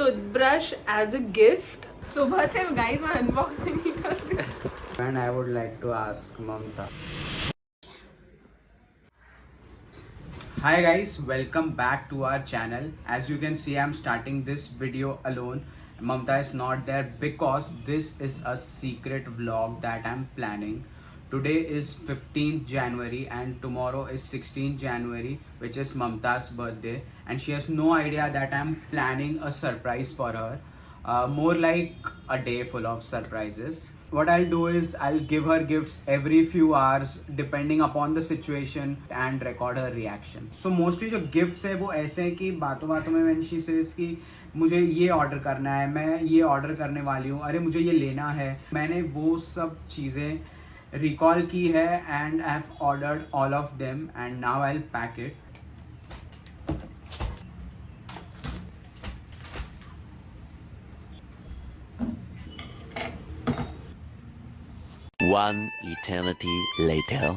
Toothbrush as a gift. सुबह से guys मैं अनबॉक्सिंग ही कर रही हूँ. And I would like to ask Mamta. Hi guys, welcome back to our channel. As you can see, I'm starting this video alone. Mamta is not there because this is a secret vlog that I'm planning. Today is 15th January and tomorrow is 16th January, which is Mamta's birthday, and she has no idea that I'm planning a surprise for her. More like a day full of surprises. What I'll do is I'll give her gifts every few hours depending upon the situation and record her reaction. So mostly जो gifts है वो ऐसे हैं कि बातों बातों में when she says कि मुझे ये ऑर्डर करना है, मैं ये ऑर्डर करने वाली हूँ, अरे मुझे ये लेना है, मैंने वो सब चीज़ें रिकॉल की है and I've ordered all of them and now I'll pack it. One eternity later.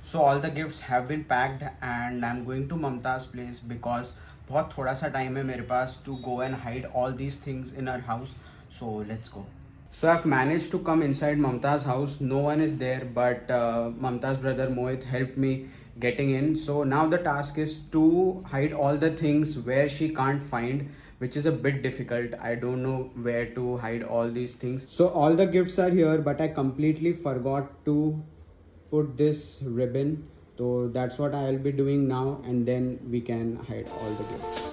So all the gifts have been packed and I'm going to Mamta's place because बहुत थोड़ा सा टाइम है मेरे पास to go and hide all these things in her house. So let's go. So I've managed to come inside Mamta's house. No one is there, but Mamta's brother Mohit helped me getting in. So now the task is to hide all the things where she can't find, which is a bit difficult. I don't know where to hide all these things. So all the gifts are here, but I completely forgot to put this ribbon. So that's what I'll be doing now, and then we can hide all the gifts.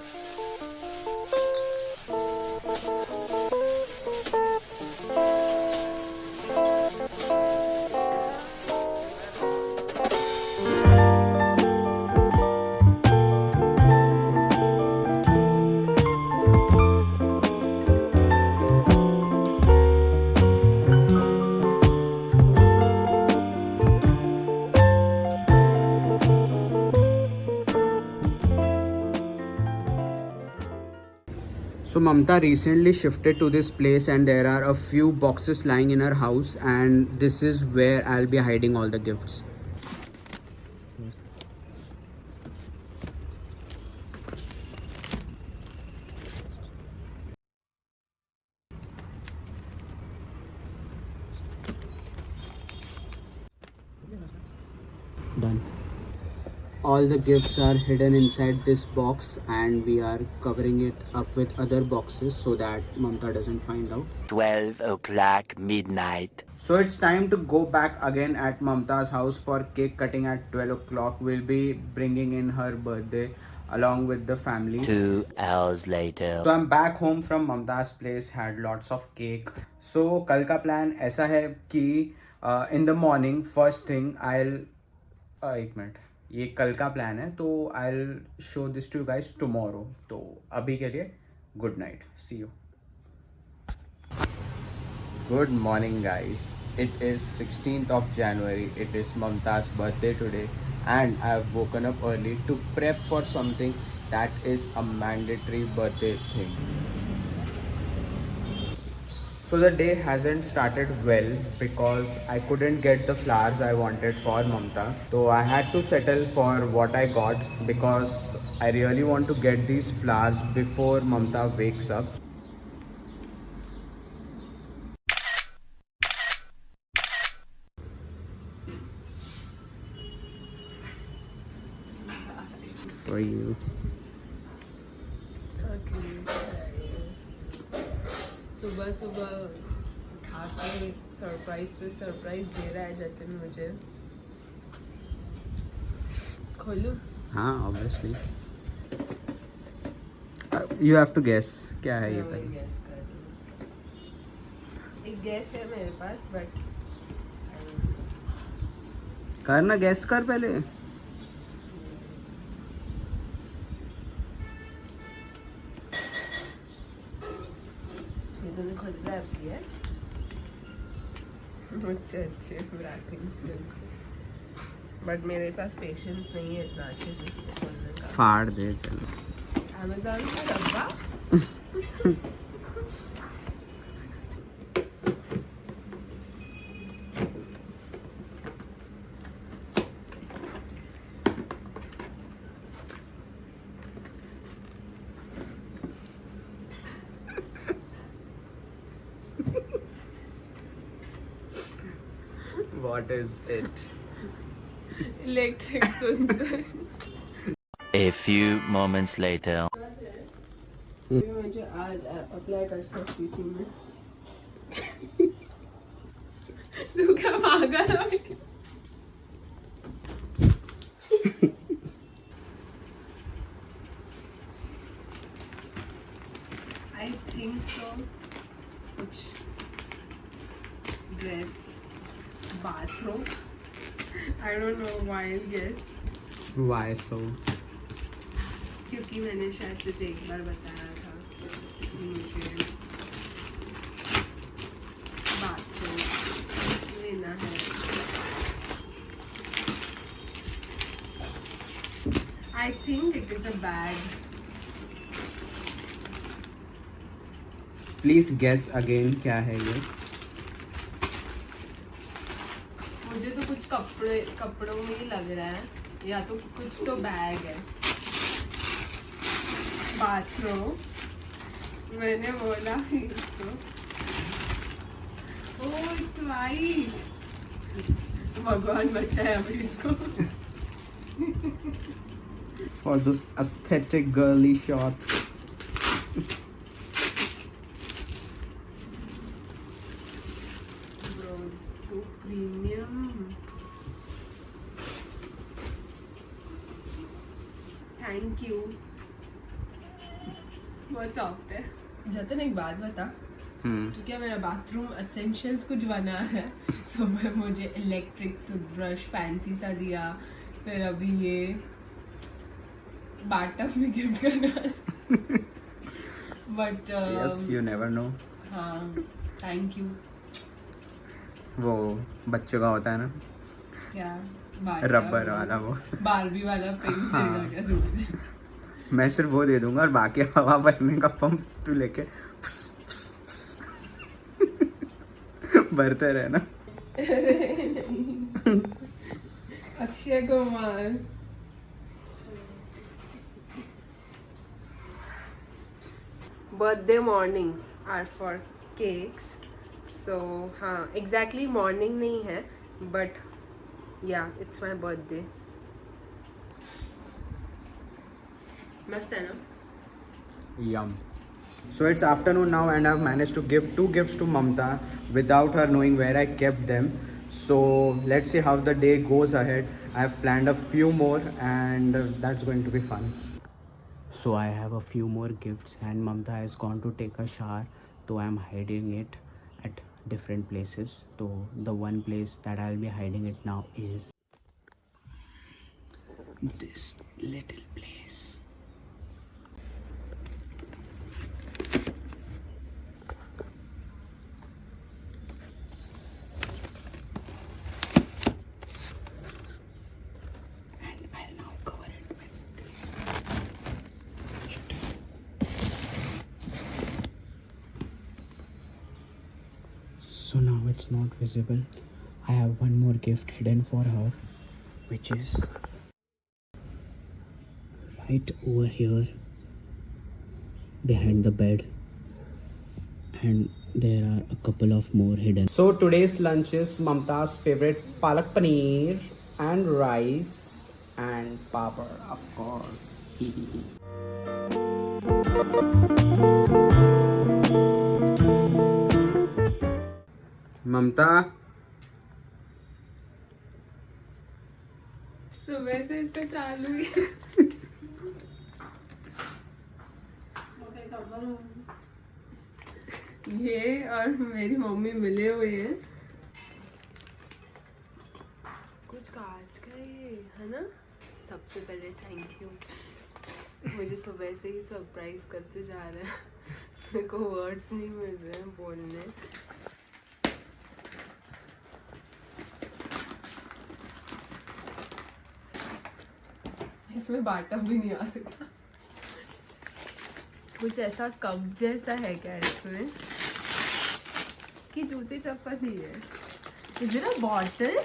So Mamta recently shifted to this place and there are a few boxes lying in her house, and this is where I'll be hiding all the gifts. Done. All the gifts are hidden inside this box and we are covering it up with other boxes so that Mamta doesn't find out. 12 o'clock midnight. So it's time to go back again at Mamta's house for cake cutting at 12 o'clock. We'll be bringing in her birthday along with the family. 2 hours later. So I'm back home from Mamta's place, had lots of cake. So कल का plan ऐसा है कि in the morning first thing I'll एक minute, ये कल का plan है तो I'll show this to you guys tomorrow. तो अभी के लिए good night, see you. Good morning guys, it is 16th of January, it is Mamta's birthday today and I've woken up early to prep for something that is a mandatory birthday thing. So the day hasn't started well because I couldn't get the flowers I wanted for Mamta. So I had to settle for what I got because I really want to get these flowers before Mamta wakes up. For you. सुबह सुबह उठा के surprise पे surprise दे रहा है जतिन मुझे. खोलूं? हाँ, obviously. You have to guess क्या है ये पहले. गैस कर रही हूँ. एक गैस है मेरे पास बट करना, guess कर पहले. तूने खुद रैप किया है मुझसे अच्छे रैपिंग स्किल्स. बट मेरे पास पेशेंस नहीं है इतना अच्छे से इसको खोलने का। फाड़ दे चलो। अमेज़न का डब्बा। What is it? Electric toothbrush. A few moments later. मुझे आज अप्लाई कर सकती थी मैं। तू क्या पागल हो? I think so. कुछ dress, bathroom. I don't know, wild guess. Why so? क्योंकि मैंने शायद तुझे एक बार बताया था कि मुझे बाथरूम लेना है। I think it is a bag. Please guess again क्या है ये? मुझे तो कुछ कपड़ों में ही लग रहा है, या तो कुछ तो बैग है। बाथरूम मैंने बोला इसको। Oh it's white. भगवान बचाए अभी इसको। For those aesthetic girly shots. Bro, so premium. Thank you. बहुत सॉफ्ट है। जतन एक बात बता, तो क्या मेरा बाथरूम एसेंशियल्स कुछ बना है? सुबह मुझे इलेक्ट्रिक टूथब्रश फैंसी सा दिया, फिर अभी ये बाटअप में गिफ्ट करना। But Yes, you never know. हाँ, थैंक यू। वो बच्चों का होता है ना, क्या रबर वाला वो। बारबी वाला पिंक देगा क्या तुझे? मैं सिर्फ वो दे दूंगा और बाकी हवा भरने का पंप तू लेके फुस, फुस, फुस। भरते रहना। Akshay Kumar. Birthday mornings are for cakes. So हाँ, एग्जैक्टली मॉर्निंग नहीं है, बट या इट्स माई बर्थडे। मस्त है ना? Yum. So it's afternoon now and I've managed to give 2 gifts to Mamta without her knowing where I kept them. So let's see how the day goes ahead. I've planned a few more and that's going to be fun. So I have a few more gifts and Mamta has gone to take a shower. So I'm hiding it at different places. So the one place that I'll be hiding it now is this little place. So now it's not visible. I have one more gift hidden for her, which is right over here behind the bed, and there are a couple of more hidden. So today's lunch is Mamta's favorite palak paneer and rice and papad, of course. ममता, सुबह से इसका चालू ही। ये और मेरी mummy मिले हुए हैं। कुछ कांच का ये है ना। सबसे पहले थैंक यू, मुझे सुबह से ही सरप्राइज करते जा रहे हैं। मेरे को वर्ड्स नहीं मिल रहे हैं बोलने। इसमें बाटा भी नहीं आ सकता। कुछ ऐसा कप जैसा है क्या इसमें कि जूते चप्पल ही है? Is it a bottle?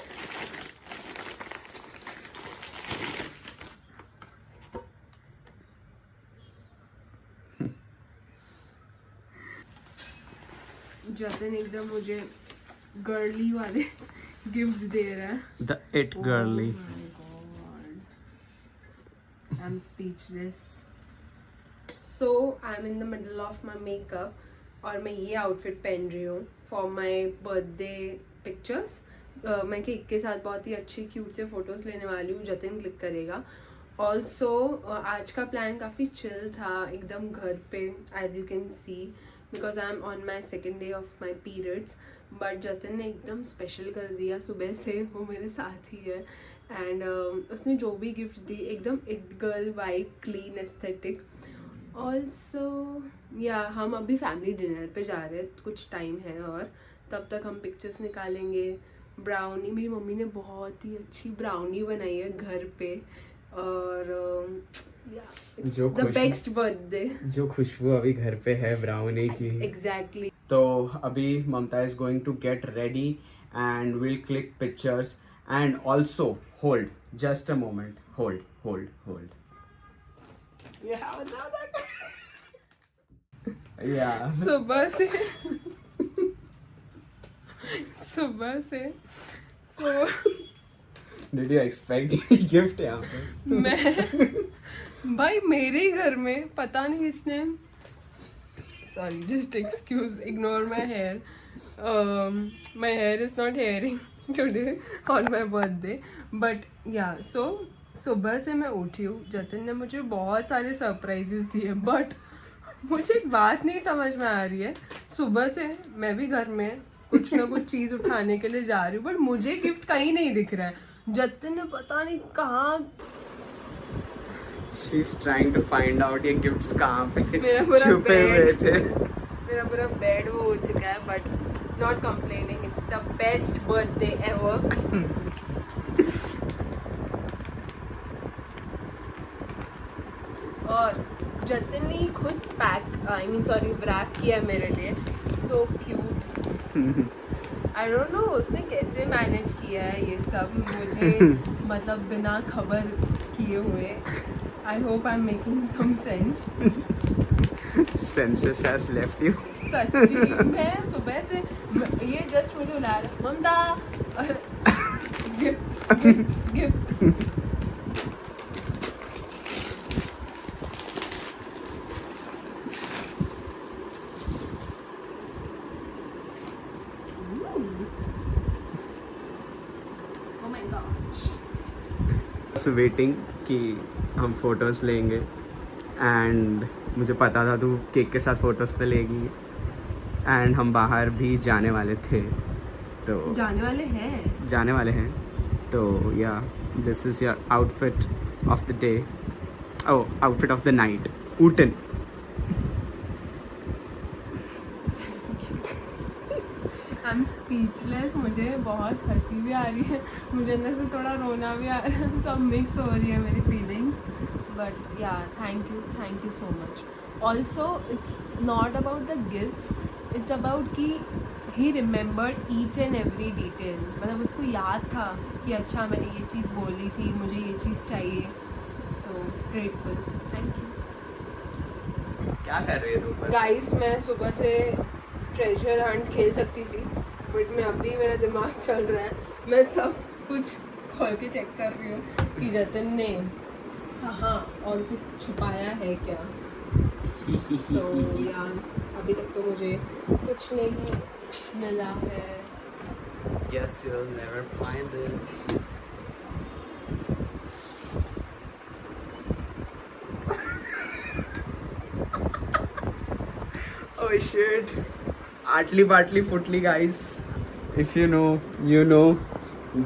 जतन एकदम मुझे गर्ली वाले गिफ्ट्स दे रहा है। The it girly. Oh my God. I'm speechless. So I'm in the middle of my makeup और मैं ये आउटफिट पहन रही हूँ फॉर माई बर्थडे पिक्चर्स। मैं केक के साथ बहुत ही अच्छी क्यूट से फोटोज लेने वाली हूँ, जतिन क्लिक करेगा। ऑल्सो आज का प्लान काफ़ी चिल था, एकदम घर पे, as you can see, because I am on my second day of my periods. But Jatin ने एकदम स्पेशल कर दिया, सुबह से वो मेरे साथ ही है। एंड उसने जो भी गिफ्ट्स दी एकदम it girl vibe, clean aesthetic. Also या हम अभी फैमिली डिनर पे जा रहे हैं, कुछ टाइम है और तब तक हम पिक्चर्स निकालेंगे। ब्राउनी, मेरी मम्मी ने बहुत ही अच्छी ब्राउनी बनाई है घर पे और जो द बेस्ट बर्थडे, जो खुशबू अभी घर पे है ब्राउनी की। एग्जैक्टली। तो अभी Mamta is going to get ready and will click pictures and also hold just a moment, hold hold hold. सुबह से so did you expect gift यहाँ पे? मैं भाई मेरे घर में पता नहीं किसने, sorry just excuse, ignore my hair, my hair is not hairing today on my birthday. But yeah so सुबह से मैं उठी हूँ, जतिन ने मुझे बहुत सारे सरप्राइजेस दिए, बट मुझे एक बात नहीं समझ में आ रही है। सुबह से मैं भी घर में कुछ ना कुछ चीज़ उठाने के लिए जा रही हूँ, बट मुझे गिफ्ट कहीं नहीं दिख रहा है। जतिन ने पता नहीं कहाँ, She is trying to find out ये गिफ्ट्स कहाँ पे मेरा पूरा छुपे हुए bed- थे। मेरा पूरा बेड वो हो चुका है, but not complaining, it's the best birthday ever. और जतिन ने खुद pack, I mean sorry wrap किया मेरे लिए, so cute. I don't know उसने कैसे मैनेज किया है ये सब मुझे मतलब बिना खबर किए हुए। I hope I am making some sense. Senses has left you. सच्ची मैं सुबह से ये जस्ट मुझे बुला रहा, Mamta gift gift gift. Oh my gosh. Just waiting कि हम फोटोज लेंगे एंड मुझे पता था तू केक के साथ फोटोज तो लेगी एंड हम बाहर भी जाने वाले थे, तो जाने वाले हैं तो yeah this is your outfit of the day, oh outfit of the night, ऊटन। आई एम स्पीचलेस, मुझे बहुत हंसी भी आ रही है, मुझे अंदर से थोड़ा रोना भी आ रहा है, सब मिक्स हो रही है मेरी feelings. But yeah thank you so much. Also it's not about the gifts, it's about कि he remembered each and every detail, मतलब उसको याद था कि अच्छा मैंने ये चीज़ बोली थी, मुझे ये चीज़ चाहिए। So grateful, thank you. क्या कर रही है तू? गाइस मैं सुबह से ट्रेजर हंट खेल सकती थी, बट मैं अभी मेरा दिमाग चल रहा है, मैं सब कुछ खोल के चेक कर रही हूँ कि जतिन ने कहाँ और कुछ छुपाया है क्या। सो यार अभी तक तो मुझे कुछ नहीं मिला है। Guess you'll never find it. Oh shit. Atli Batli Footly, guys. If you know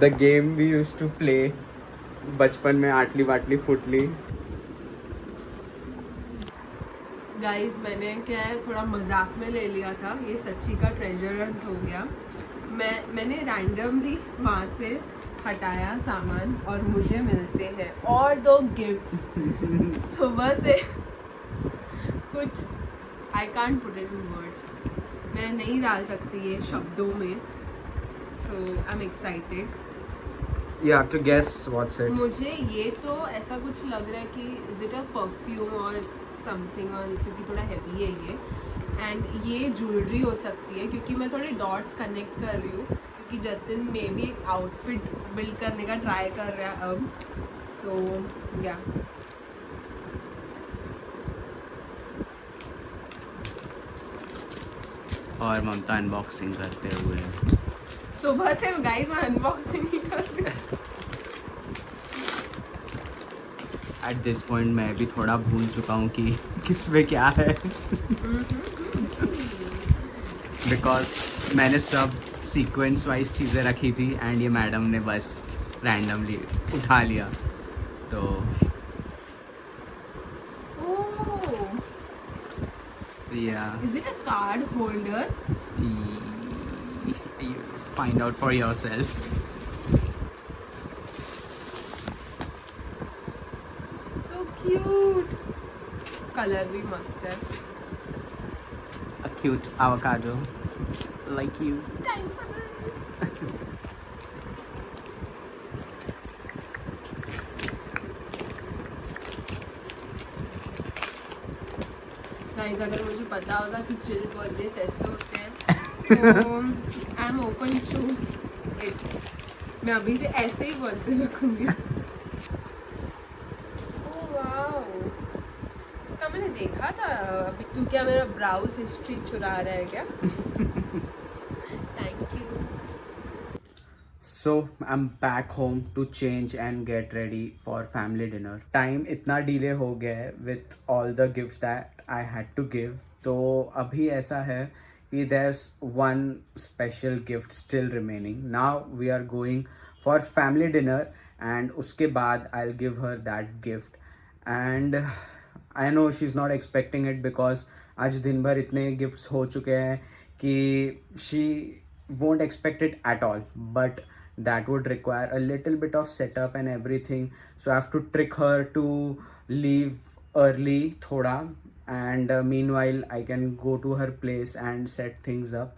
the game we used to play बचपन में, आटली बाटली फुटली। गाइस मैंने क्या है थोड़ा मजाक में ले लिया था, ये सच्ची का ट्रेजर हंट हो गया। मैंने रैंडमली वहाँ से हटाया सामान और मुझे मिलते हैं और 2 गिफ्ट्स सुबह से कुछ I can't put it in words, मैं नहीं डाल सकती ये शब्दों में. So I am excited. You have to guess what's it. मुझे ये तो ऐसा कुछ लग रहा है कि इज इट अ परफ्यूम और समथिंग, और क्योंकि थोड़ा हैवी है ये, एंड ये ज्वेलरी हो सकती है क्योंकि मैं थोड़े डॉट्स कनेक्ट कर रही हूँ क्योंकि जतिन में भी एक आउटफिट बिल्ड करने का ट्राई कर रहा है अब. सो या और ममता अनबॉक्सिंग करते हुए. सुबह से गाइस मैं अनबॉक्सिंग ही कर रही हूँ. एट दिस पॉइंट मैं भी थोड़ा भूल चुका हूँ कि किस में क्या है. बिकॉज मैंने सब सीक्वेंस वाइज चीज़ें रखी थी एंड ये मैडम ने बस रैंडमली उठा लिया. तो या is it a card holder? find out for yourself. So cute. Colour भी मस्त है. A cute avocado like you. Time for this. Guys, अगर मुझे पता होता कि चिल बर्थडे ऐसे होते हैं तो I am open to it. मैं अभी से ऐसे ही बर्थडे रखूंगी. ओह वाओ, इसका मैंने देखा था. अभी तू क्या मेरा ब्राउज हिस्ट्री चुरा रहा है क्या? Thank you. So I'm back home to change and get ready for family dinner. Time इतना delay हो गया है with all the gifts that I had to give. तो अभी ऐसा है कि there's one special gift still remaining. Now we are going for family dinner and उसके बाद I'll give her that gift. And I know she's not expecting it because आज दिन भर इतने gifts हो चुके हैं कि she won't expect it at all. But that would require a little bit of setup and everything. So I have to trick her to leave early thoda. And meanwhile I can go to her place and set things up.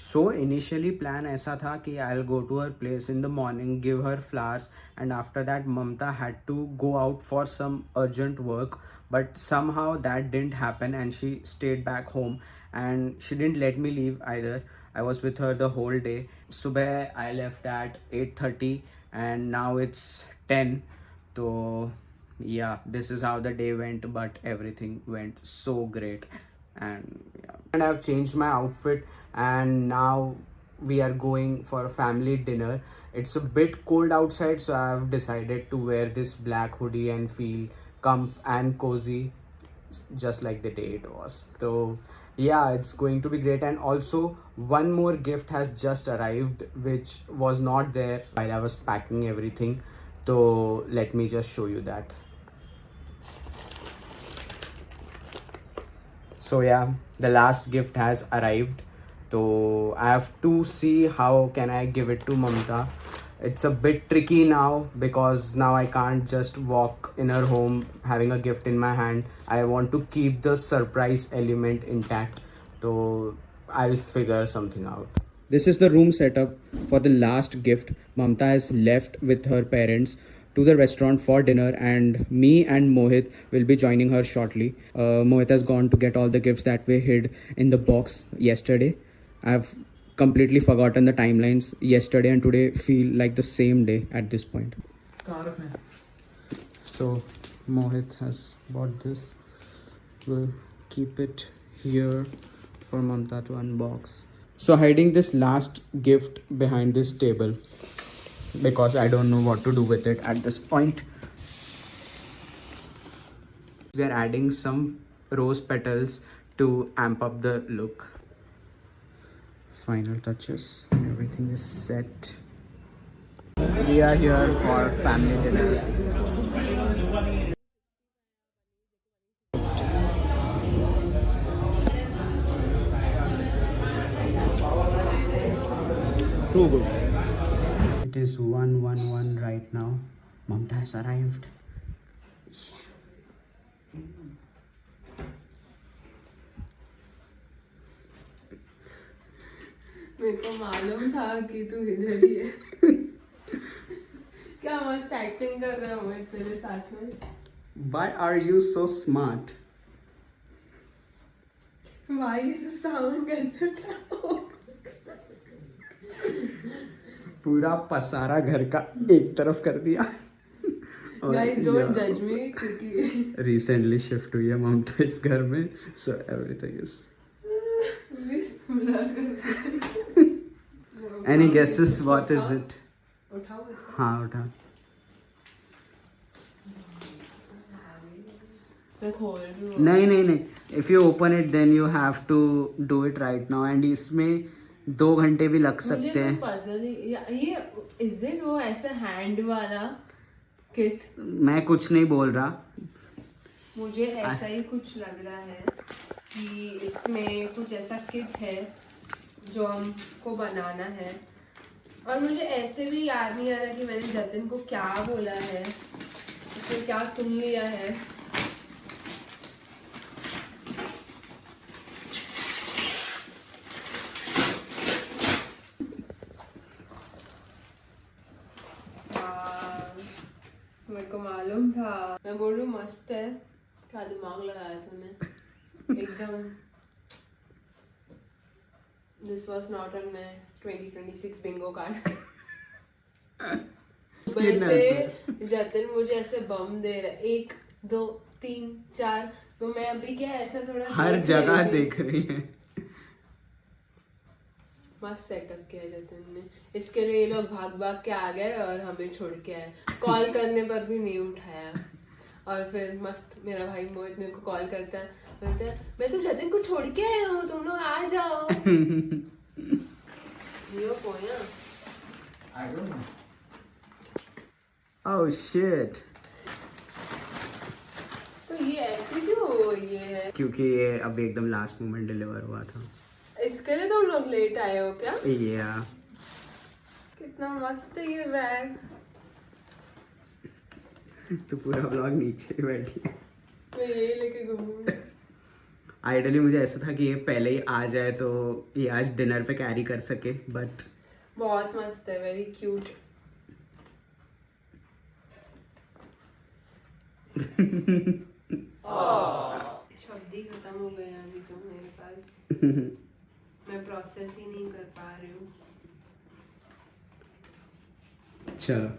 So initially plan ऐसा था कि I'll go to her place in the morning, give her flowers, and after that Mamta had to go out for some urgent work, but somehow that didn't happen and she stayed back home and she didn't let me leave either. I was with her the whole day. Subah I left at 8:30 and now it's 10. So yeah, this is how the day went, but everything went so great. And yeah, and I've changed my outfit and now we are going for a family dinner. It's a bit cold outside, so I've decided to wear this black hoodie and feel comfy and cozy just like the day it was. So yeah, it's going to be great. And also one more gift has just arrived which was not there while I was packing everything. So let me just show you that. So yeah, the last gift has arrived. So I have to see how can I give it to Mamta. It's a bit tricky now because now I can't just walk in her home having a gift in my hand. I want to keep the surprise element intact. So I'll figure something out. This is the room setup for the last gift. Mamta has left with her parents to the restaurant for dinner and me and Mohit will be joining her shortly. Mohit has gone to get all the gifts that we hid in the box yesterday. I've completely forgotten the timelines. Yesterday and today feel like the same day at this point. So Mohit has bought this. We'll keep it here for Mamta to unbox. So hiding this last gift behind this table because I don't know what to do with it at this point. We are adding some rose petals to amp up the look. Final touches. Everything is set. We are here for family dinner. Too good. It is 1:11 right now. Mamta has arrived. मेरे को मालूम था कि तू इधर ही है। क्या मस्त एक्टिंग कर रहा हूँ मैं तेरे साथ में। Why are you so smart? भाई ये सब सामान कैसे उठाओ? पूरा पसारा घर का एक तरफ कर दिया। Guys don't judge me क्योंकि रिसेंटली शिफ्ट हुई है ममता इस घर में, सो एवरीथिंग इज। blur कर दे। Any guesses what is it? उठाओ इसको। हाँ उठा। मैं खोल रही हूँ। नहीं नहीं नहीं, if you open it then you have to do it right now and इसमें 2 घंटे भी लग सकते हैं। पजल ये इज इट वो ऐसा हैंड वाला किट? मैं कुछ नहीं बोल रहा। मुझे ऐसा ही कुछ लग रहा है कि इसमें कुछ ऐसा किट है जो हमको बनाना है, और मुझे ऐसे भी याद नहीं आ रहा कि मैंने जतिन को क्या बोला है, उसने क्या सुन लिया है। मेरे को मालूम था। मैं बोल रही हूँ मस्त है, क्या दिमाग लगाया तूने एकदम। This was not on my 2026 Bingo card. वैसे जतिन मुझे ऐसे बम दे रहा है 1 2 3 4, तो मैं अभी क्या ऐसा थोड़ा हर जगह देख रही है। मस्त सेटअप किया जतिन ने। इसके लिए ये लोग भाग भाग के आ गए और हमें छोड़ के आए। कॉल करने पर भी नहीं उठाया, और फिर मस्त मेरा भाई मोहित मेरे को कॉल करता है, बोलता है मैं तो जतिन को छोड़ के आया हूँ, तुम लोग आ जाओ। ये पोया I don't know. Oh shit. तो ये ऐसे क्यों ये है? क्योंकि ये अभी एकदम लास्ट मोमेंट डिलीवर हुआ था। इसके लिए तुम लोग लेट आए हो क्या? या कितना मस्त है ये बैग। तो पूरा ब्लॉग नीचे ही बैठी है। मैं यही लेके घूमूंगी। आइडियली मुझे ऐसा था कि ये पहले ही आ जाए तो ये आज डिनर पे कैरी कर सके, बट बहुत मस्त है, वेरी क्यूट। शब्द ही खत्म हो गए अभी तो मेरे पास। मैं प्रोसेस ही नहीं कर पा रही हूँ। चलो,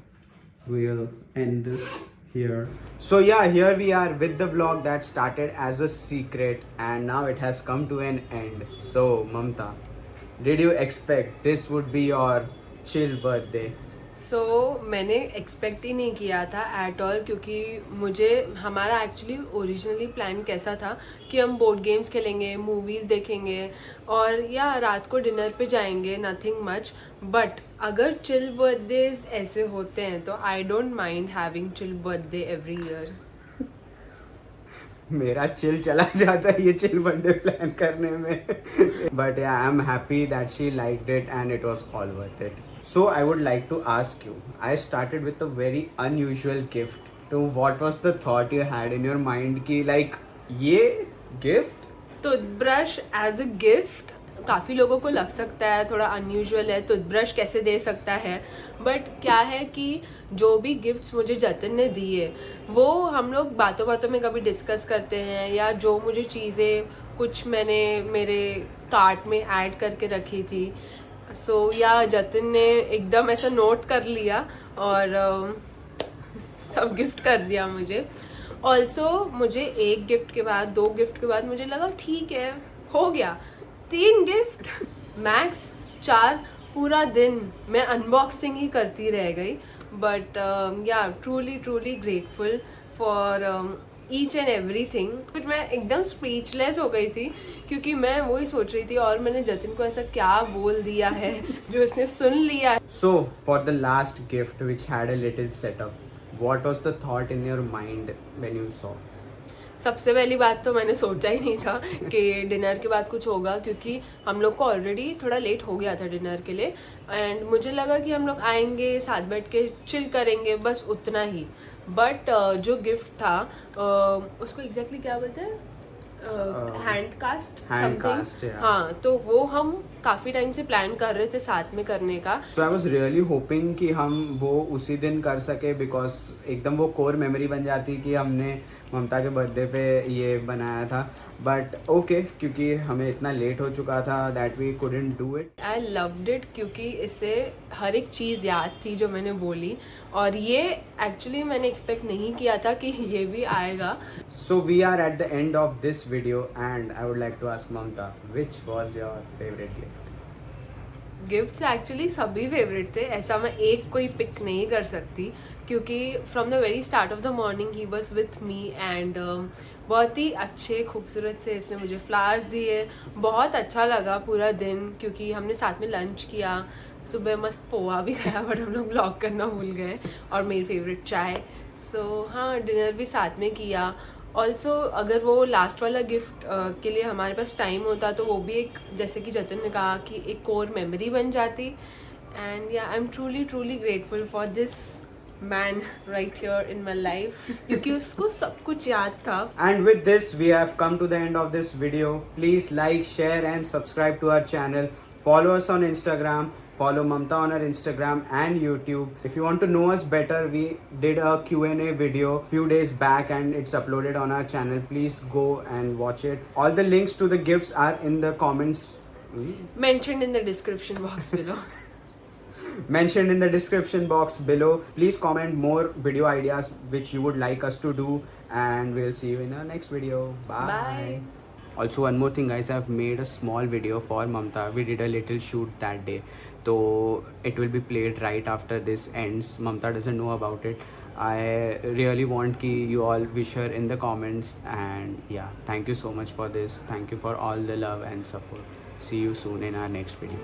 we'll end this here. So yeah, here we are with the vlog that started as a secret and now it has come to an end. So Mamta, did you expect this would be your chill birthday? सो मैंने expect ही नहीं किया था at all, क्योंकि मुझे हमारा actually originally plan कैसा था कि हम बोर्ड गेम्स खेलेंगे, मूवीज़ देखेंगे और या रात को डिनर पे जाएंगे, नथिंग मच। बट अगर चिल बर्थडेज ऐसे होते हैं तो I don't mind having chill birthday every year. मेरा चिल चला जाता है ये चिल बर्थडे प्लान करने में, but I am happy that she liked it and it was all worth it. So I would like to ask you, I started with a very unusual gift. So what was the thought you had in your mind कि like ये gift? Toothbrush as a gift काफ़ी लोगों को लग सकता है थोड़ा unusual है, टूथब्रश कैसे दे सकता है, बट क्या है कि जो भी गिफ्ट्स मुझे जतिन ने दिए वो हम लोग बातों बातों में कभी डिस्कस करते हैं, या जो मुझे चीज़ें कुछ मैंने मेरे कार्ट में ऐड करके रखी थी, या जतिन ने एकदम ऐसा नोट कर लिया और सब गिफ्ट कर दिया मुझे. ऑल्सो मुझे एक गिफ्ट के बाद 2 गिफ्ट के बाद मुझे लगा ठीक है हो गया, 3 गिफ्ट मैक्स 4 पूरा दिन मैं अनबॉक्सिंग ही करती रह गई. बट या truly grateful for each and everything. But मैं एकदम स्पीचलेस हो गई थी क्योंकि मैं वही सोच रही थी और मैंने जतिन को ऐसा क्या बोल दिया है जो इसने सुन लिया है. So for the last gift which had a little setup, what was the thought in your mind when you saw? सबसे पहली बात तो मैंने सोचा ही नहीं था कि डिनर के बाद कुछ होगा, क्योंकि हम लोग को ऑलरेडी थोड़ा लेट हो गया था डिनर के लिए, एंड मुझे लगा कि हम लोग आएंगे, साथ बैठ के चिल करेंगे, बस उतना ही. बट जो गिफ्ट था उसको एग्जैक्टली क्या बोलते हैं, हैंड कास्ट handcast, yeah. हाँ, तो वो हम काफ़ी टाइम से प्लान कर रहे थे साथ में करने का. सो आई वॉज रियली होपिंग कि हम वो उसी दिन कर सके, बिकॉज एकदम वो कोर मेमोरी बन जाती कि हमने ममता के बर्थडे पे ये बनाया था. बट ओके, क्योंकि हमें इतना लेट हो चुका था that we couldn't do it. I loved it, क्योंकि इससे हर एक चीज़ याद थी जो मैंने बोली, और ये एक्चुअली मैंने एक्सपेक्ट नहीं किया था कि ये भी आएगा. So we are at the end of this video and I would like to ask Mamta, which was your favorite gift? Gifts actually सभी फेवरेट थे, ऐसा मैं एक कोई पिक नहीं कर सकती, क्योंकि from the very start of the morning he was with me, and बहुत ही अच्छे खूबसूरत से इसने मुझे फ्लावर्स दिए. बहुत अच्छा लगा पूरा दिन, क्योंकि हमने साथ में लंच किया, सुबह मस्त पोहा भी खाया, बट हम लोग ब्लॉग करना भूल गए, और मेरी फेवरेट चाय. सो हाँ, डिनर भी साथ में किया. ऑल्सो अगर वो लास्ट वाला गिफ्ट के लिए हमारे पास टाइम होता तो वो भी एक, जैसे कि जतिन ने कहा, कि एक कोर मेमोरी बन जाती. एंड या I am truly grateful for this man right here in my life, क्योंकि उसको सब कुछ याद था. And with this we have come to the end of this video. Please like, share and subscribe to our channel. Follow us on Instagram. Follow Mamta on our Instagram and YouTube. If you want to know us better, we did a Q&A video few days back and it's uploaded on our channel. Please go and watch it. All the links to the gifts are in the comments. Mentioned in the description box below. Mentioned in the description box below. Please comment more video ideas which you would like us to do, and we'll see you in our next video. Bye. Also, one more thing, guys, I've made a small video for Mamta. We did a little shoot that day, so it will be played right after this ends. Mamta doesn't know about it. I really want ki you all wish her in the comments, and yeah, thank you so much for this. Thank you for all the love and support. See you soon in our next video.